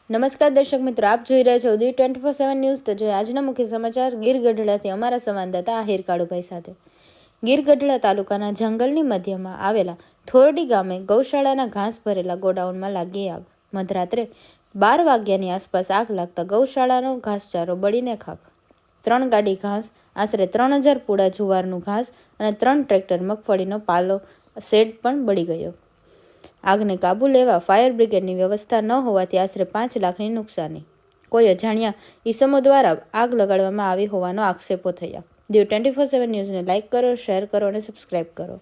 નમસ્કાર દર્શક મિત્રો, આપ જોઈ રહ્યા છો ઉદય 24/7 ન્યૂઝ। તો જોઈએ આજના મુખ્ય સમાચાર ગીર ગઢડાથી અમારા સંવાદદાતા આહિર કાળુભાઈ સાથે। ગીર ગઢડા તાલુકાના જંગલની મધ્યમાં આવેલા થોરડી ગામે ગૌશાળાના ઘાસ ભરેલા ગોડાઉનમાં લાગી આગ। મધરાત્રે 12 વાગ્યાની આસપાસ આગ લાગતા ગૌશાળાનો ઘાસચારો બળીને ખાખ। 3 ગાડી ઘાસ, આશરે 3000 પૂડા જુવારનું ઘાસ અને 3 ટ્રેક્ટર મગફળીનો પાલો શેડ પણ બળી ગયો। આગને કાબુ લેવા ફાયર બ્રિગેડની વ્યવસ્થા ન હોવાથી આશરે 5 લાખની નુકસાની। કોઈ અજાણ્યા ઈસમો દ્વારા આગ લગાડવામાં આવી હોવાનો આક્ષેપો થયા। ઉદય 24/7 ન્યૂઝને લાઇક કરો, શેર કરો અને સબસ્ક્રાઇબ કરો।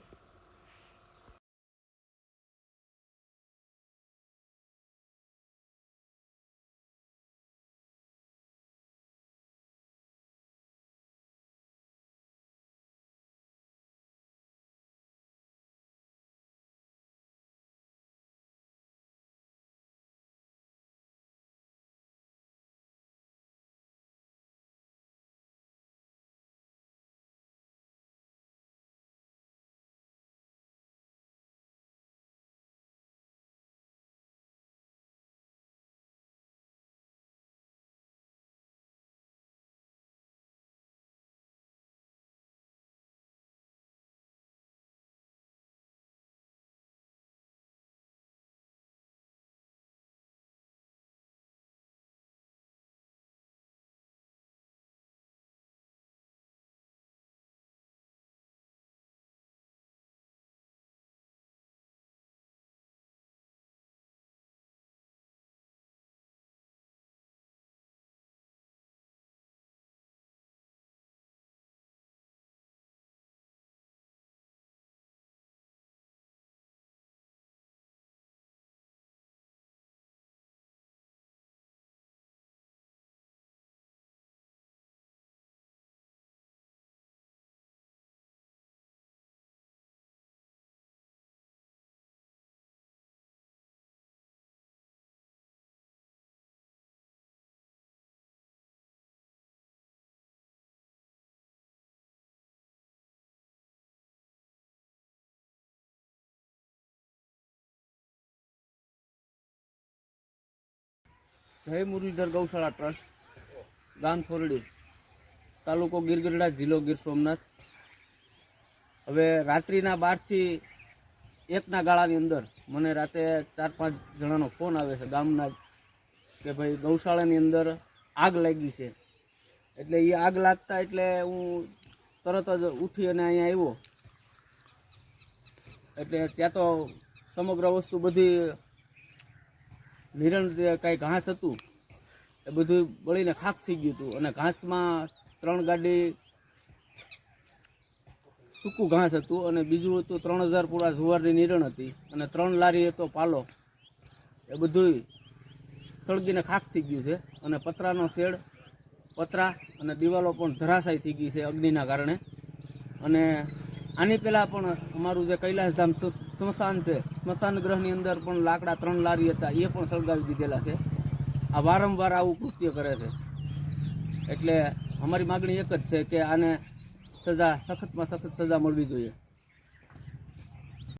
જય મુરલીધર ગૌશાળા ટ્રસ્ટ, ગામ થોરડી, તાલુકો ગીર ગઢડા, જિલ્લો ગીર સોમનાથ। હવે રાત્રિના 12 થી 1ના ગાળાની અંદર મને રાતે 4-5 જણાનો ફોન આવે છે ગામના કે ભાઈ ગૌશાળાની અંદર આગ લાગી છે। એટલે એ આગ લાગતા એટલે હું તરત જ ઉઠી અને અહીંયા આવ્યો। એટલે ત્યાં તો સમગ્ર વસ્તુ બધી નિરણ જે કાંઈ ઘાસ હતું એ બધું બળીને ખાક થઈ ગયું હતું અને ઘાસમાં 3 ગાડી સૂકું ઘાસ હતું અને બીજું હતું 3000 પૂરા જુવારની નિરણ હતી અને 3 લારી હતો પાલો। એ બધું સળગીને ખાક થઈ ગયું છે અને પતરાનો શેડ, પતરા અને દિવાલો પણ ધરાશાય થઈ ગઈ છે અગ્નિના કારણે। અને આની પહેલાં પણ અમારું જે કૈલાસધામ સ્મશાન છે, સ્મશાન ગ્રહની અંદર પણ લાકડા 3 લારી હતા, એ પણ સળગાવી દીધેલા છે। આ વારંવાર આવું કૃત્ય કરે છે। એટલે અમારી માગણી એક જ છે કે આને સજા, સખતમાં સખત સજા મળવી જોઈએ।